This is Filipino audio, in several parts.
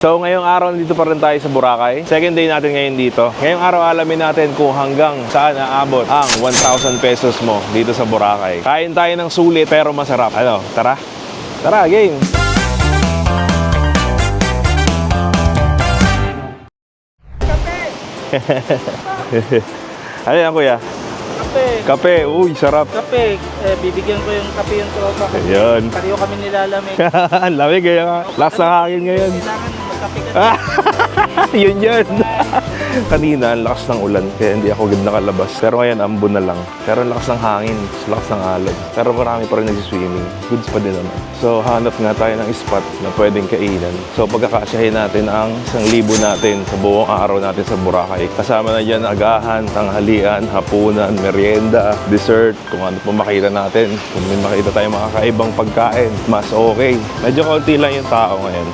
So ngayong araw dito pa rin tayo sa Boracay. Second day natin ngayon dito. Ngayong araw alamin natin kung hanggang saan aabot ang 1,000 pesos mo dito sa Boracay. Kain tayo ng sulit pero masarap. Ano, tara? Tara, game! Ano yan, kuya? Kape. Kape, uy, sarap. Kape. Bibigyan ko yung kape yung tropa ko. Ayan. Pareho kami nilalamig. Ang lamig kaya nga. Lakas ng hangin ngayon. Kailangan magkape ka. Yun. Kanina, ang lakas ng ulan, kaya hindi ako agad nakalabas. Pero ngayon, ambon na lang. Pero ang lakas ng hangin, lakas ng alon. Pero marami pa rin nagsiswimming. Goods pa din naman. So, hanap nga tayo ng spot na pwedeng kainan. So, pagkakasyahin natin ang 1,000 natin sa buong araw natin sa Boracay. Kasama na dyan agahan, tanghalian, hapunan, merienda, dessert, kung ano po makita natin. Kung may makita tayong makakaibang pagkain, mas okay. Medyo kaunti lang yung tao ngayon.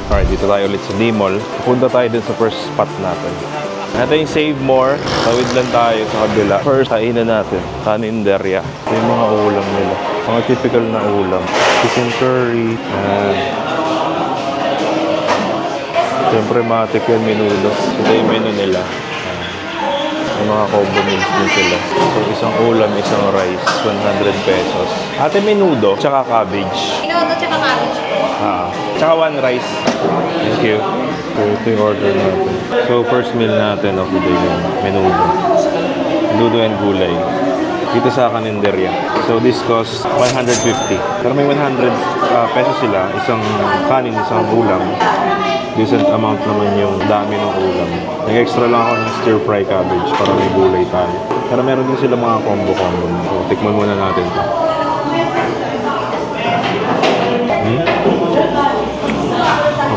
Alright, dito tayo ulit sa D-Mall. Punta tayo dun sa first spot natin. Ito yung Save More. Tawid lang tayo sa kabila. First, kainan natin. Kaninderya. Ito yung mga ulam nila. Mga typical na ulam. Chicken curry. Siyempre, matik yan, menudo. Ito yung menu nila. May mga combo meals din sila. So, isang ulam, isang rice. 100 pesos. Ate, menudo, tsaka cabbage. Menudo tsaka cabbage. Tsaka one rice. Thank you. So, ito yung order natin. So, first meal natin of the day yung menudo. Menudo and gulay. Dito sa kaninderya. So, this costs 150. Pero may 100 pesos sila. Isang kanin, isang ulam. Decent amount naman yung dami ng ulam. Nag-extra lang ako ng stir-fry cabbage para may gulay tayo. Pero meron din sila mga combo-combo. So, tikman muna natin ito.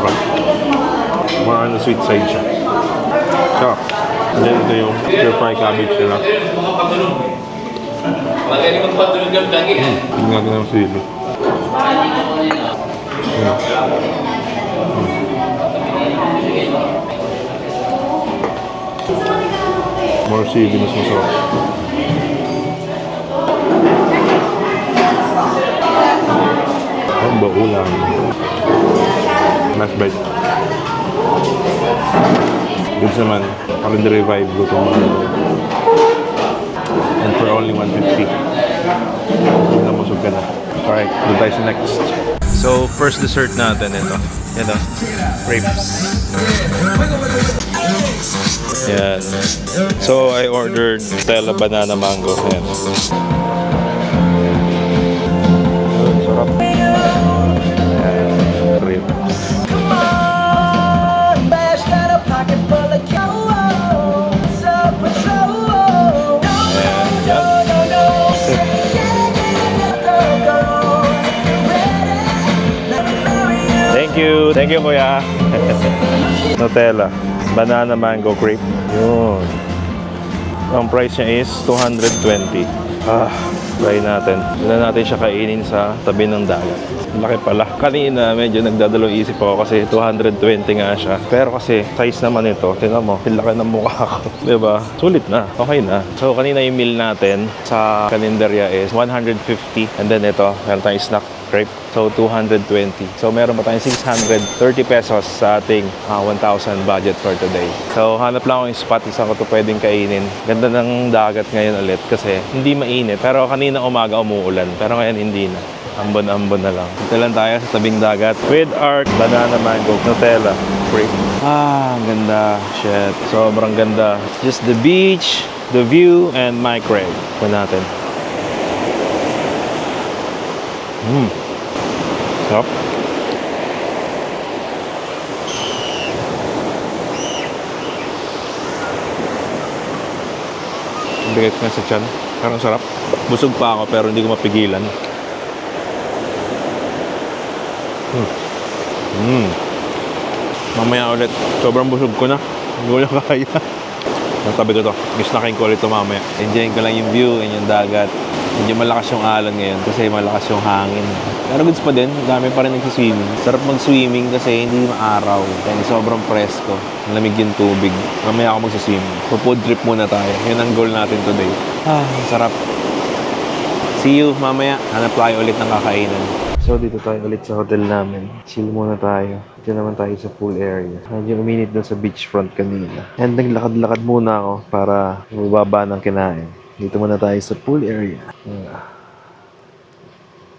Okay. More on the sweet side siya. So, and then ito yung stir-fry cabbage nila. Tingnan natin ang sili. More sili, mas masarap. Ang baulan. Last bite. Goods naman. Parang revive ko itong mga. And for only 150. Namusog ka na. Alright, doon tayo sa next. So, first dessert natin ito. Ito. Grapes. Yan. So, I ordered Stella Banana Mango. Ayan. Sarap. Grape. Thank you, kuya. Nutella. Banana mango crepe. Yun. Ang price niya is 220. Try natin. Doon natin siya kainin sa tabi ng dagat. Laki pala. Kanina medyo nagdadalawang isip ako kasi 220 nga siya. Pero kasi size naman ito, tingnan mo, laki ng mukha ko. Diba? Sulit na. Okay na. So kanina yung meal natin sa kaninderya is 150. And then ito, meron tayong snack crepe. So 220. So meron pa tayong 630 pesos sa ating 1,000 budget for today. So hanap lang ako yung spot. Isa ko ito pwedeng kainin. Ganda ng dagat ngayon ulit kasi hindi mainit. Pero kanina umaga umuulan. Pero ngayon hindi na. Ambon-ambon na lang. Ito lang tayo sa tabing dagat with our banana mango Nutella crepe. Ang ganda. Shit. Sobrang ganda. Just the beach, the view, and my crepe. Ito natin. Sarap. Bigat nga sa tiyan. Parang sarap. Busog pa ako pero hindi ko mapigilan. Mamaya ulit. Sobrang busog ko na. Hindi ko na kaya. Natabi ko to. Gisnakin ko ulit to mamaya. Enjoyin ko lang yung view and yung dagat. Medyo malakas yung alon ngayon kasi malakas yung hangin. Pero goods pa din, dami pa rin nagsiswimming. Sarap mag-swimming kasi hindi maaraw. Kaya sobrang presko. Malamig yung tubig. Mamaya ako magsiswimming. So food trip muna tayo. Yun ang goal natin today. Sarap. See you mamaya. Hanap tayo ulit ng kakainan. So dito tayo ulit sa hotel namin. Chill muna tayo. Dito naman tayo sa pool area. Medyo uminit doon sa beachfront kanina. And naglakad-lakad muna ako para mababa ng kinain. Dito muna tayo sa pool area.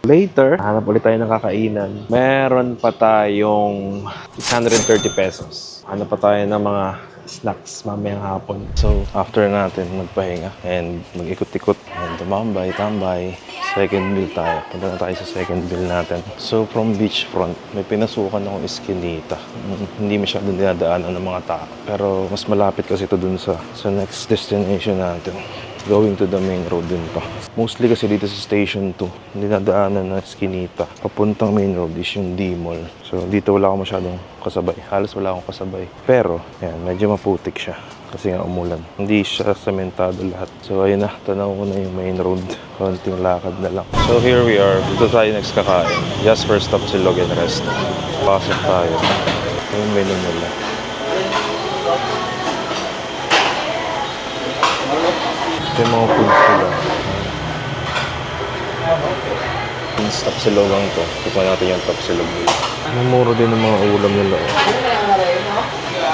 Later, hanap ulit tayo ng kakainan. Meron pa tayong 630 pesos. Hanap pa tayo ng mga snacks mamayang hapon. So, after natin magpahinga and mag-ikot-ikot and tumambay-tambay, second meal tayo. Punta na tayo sa second meal natin. So, from beachfront, may pinasukan akong iskinita. Hindi masyadong dinadaanan ng mga tao. Pero mas malapit kasi ito dun sa next destination natin. Going to the main road din pa. Mostly kasi dito sa Station 2, dinadaanan na Eskinita. Papuntang main road is yung D-Mall. So dito wala akong masyadong kasabay. Halos wala akong kasabay. Pero, yan, medyo maputik siya. Kasi nga umulan. Hindi siya sementado lahat. So ayun na, tanaw ko na yung main road. Konting lakad na lang. So here we are. Dito tayo next kakain. Just first stop si Logan Rest. Pasok tayo. Yung menu nila. Ito yung mga foods nila. Yung tapsilogang to. Tikman natin yung tapsilog nila. Mamuro din ng mga ulam nila.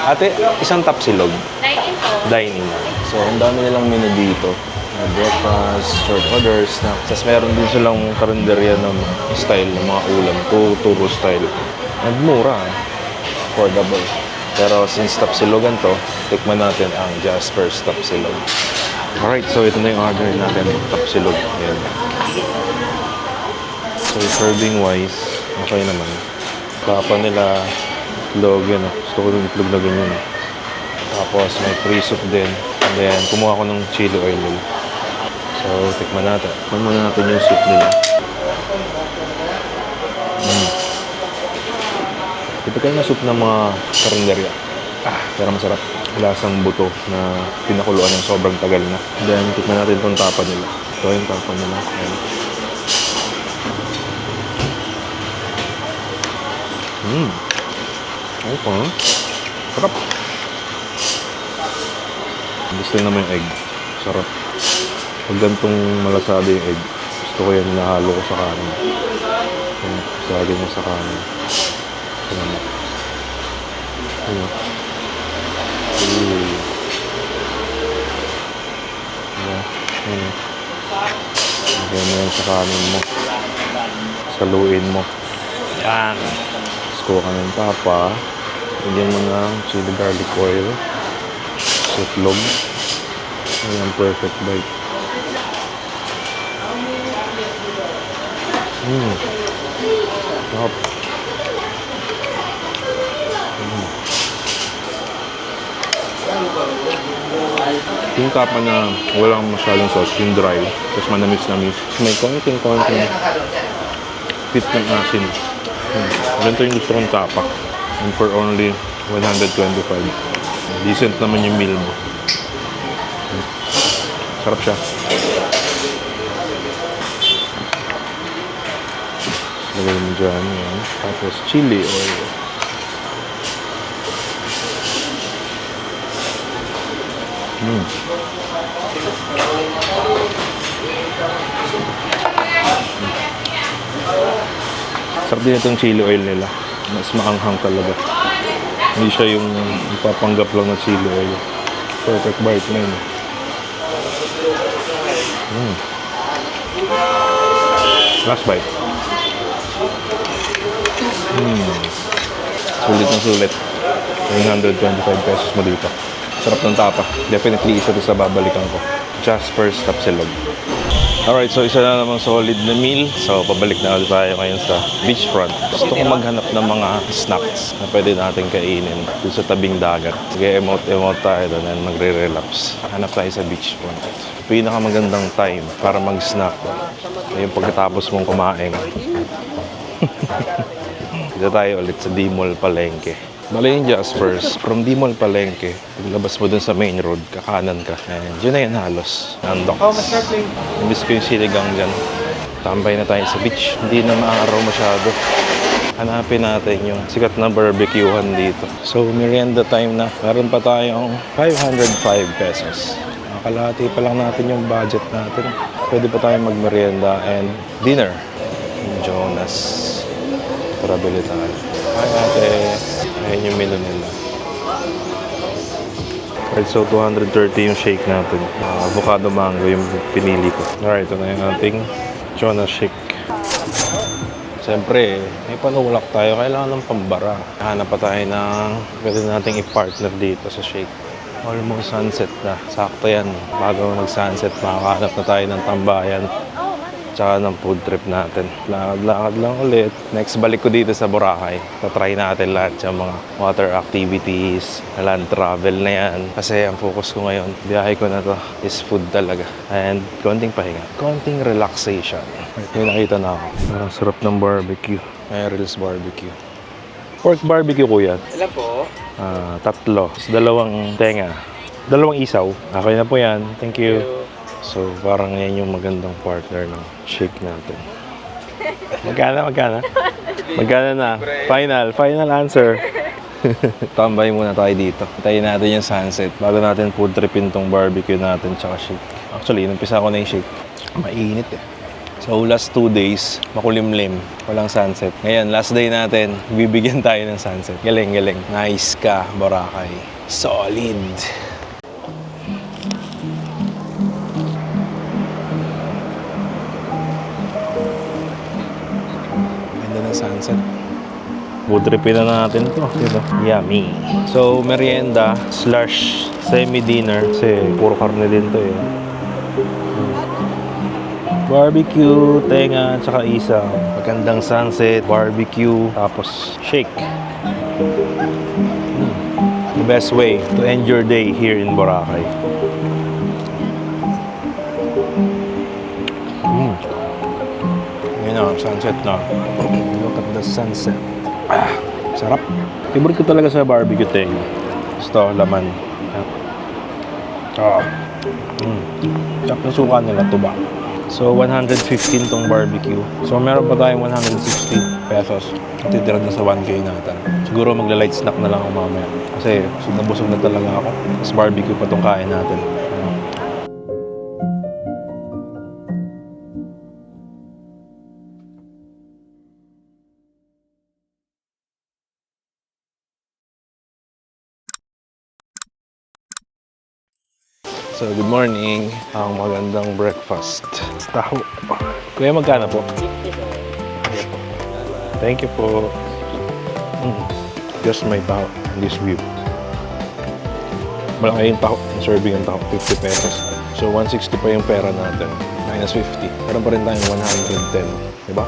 Ate, isang tapsilog. Dine-in po. Dining. So, ang dami nilang menu dito. Breakfast, short orders, snacks. Tapos meron din silang karinderya ng style ng mga ulam. Turo style. And mura. Affordable. Pero since tapsilogan to, tikman natin ang Jasper's Tapsilog. Alright, so ito na yung order natin. Tapsilog. Ayan. So, serving wise, okay naman. Papa nila, itlog yun. Gusto ko yung itlog na ganyan. Tapos may free soup din. And then, kumuha ko ng chili oil nila. So, tikman natin. Tikman muna natin yung soup nila. Typical na soup ng mga karinderya. Pero masarap. Lasang buto na pinakuluan ng sobrang tagal na. Then, tikman natin itong tapa nila. Ito yung tapa nila. Ayan. Okay. Sarap. Gusto naman yung egg. Sarap. Pag gantong malasado yung egg, gusto ko yan nahalo ko sa kanin. Sagin mo sa kanin. Ayan. Ayan. Lagyan mo yan sa kanin mo. Saluin mo. Yan. Tapos kuha ka ng tapa. Lagyan mo ng chili garlic oil. Itlog. Ayan, perfect bite. Sarap. Yung tapa na walang masyadong sauce, yung dry, tapos manamis-namis. May konting fit ng asin. Ganito yung gusto kong tapa. And for only 125. Decent naman yung meal mo. Sarap siya. Lagay mo dyan yan. Tapos chili oil. Sarap din itong chili oil nila. Mas maanghang talaga. Hindi siya yung ipapanggap lang ng chili oil. Perfect bite na yun. Last bite. Sulit na sulit. 125 pesos mo dito. Sarap ng tapa. Definitely isa ito sa babalikan ko. Jasper's Tapsilog. Alright, so isa na namang solid na meal. So, pabalik na ulit tayo ngayon sa beachfront. Gusto ko maghanap ng mga snacks na pwede natin kainin doon sa tabing dagat. Sige, emote tayo doon and magre-relapse. Hanap tayo sa beachfront. Pinakamagandang time para mag-snack yung pagkatapos mong kumain. Dito tayo ulit sa D-Mall Palengke. Bala yung Jasper's, from D-Mall Palengke, paglabas mo dun sa main road, kakanan ka. And yun na yun halos, nandoks. Namiss ko yung siligang dyan. Tambay na tayo sa beach, hindi na maaraw masyado. Hanapin natin yung sikat na barbecuehan dito. So, merienda time na. Meron pa tayong 505 pesos. Kalahati pa lang natin yung budget natin. Pwede pa tayong magmerienda and dinner. Jonas. Tara, bili tayo. Ay, ate. Ayan yung menu nila. Right, so 230 yung shake natin. Avocado mango yung pinili ko. Alright, ito na yung ating Jonas shake. Siyempre, may panulak tayo. Kailangan ng pambara. Hanap pa tayo ng pwede nating i-partner dito sa shake. Almost sunset na. Sakto yan. Bago mag-sunset, makakahanap na tayo ng tambayan. Tsaka ng food trip natin. Lakad-lakad lang ulit. Next, balik ko dito sa Boracay. Tatry natin lahat yung mga water activities, land travel na yan. Kasi ang focus ko ngayon, biyahe ko na to, is food talaga. And konting pahinga. Konting relaxation. May nakita na ako. Parang sarap ng barbecue. Meryl's Barbecue. Pork barbecue, kuya. Ilan po? 3. 2 tenga. 2 isaw. Okay na po yan. Thank you. So, parang yan yung magandang partner ng shake natin. Magkano na? Final answer. Tambay muna tayo dito. Hintayin natin yung sunset bago natin food tripin tong barbecue natin tsaka shake. Actually, inumpisa ko na yung shake. Mainit eh. So, last 2 days, makulimlim. Walang sunset. Ngayon, last day natin, bibigyan tayo ng sunset. Galing. Nice ka, Boracay. Solid. Sunset. Food tripin na natin to. Diba? Yummy. So, merienda / semi-dinner. Kasi puro karne din to eh. Barbecue, tenga, tsaka isaw. Magandang sunset, barbecue, tapos shake. The best way to end your day here in Boracay. Ngayon na, sunset na. Look at the sunset. Sarap. Favorite ko talaga sa barbecue tenga. Gusto, laman. Sarap na suka nila, tuba. So, 115 tong barbecue. So, meron pa tayong 160 pesos. Titira na sa 1K natin. Siguro magla-light snack na lang ako mamaya. Kasi busog na talaga ako. Tapos barbecue pa tong kain natin. So, good morning. Ang magandang breakfast. Taho. Kuya, magkano po? 50 po. Thank you po. Just my taho. This view. Malaki yung taho. Yung serving ng taho. 50 pesos. So, 160 pa yung pera natin. Minus 50. Meron pa rin tayong 110. Diba?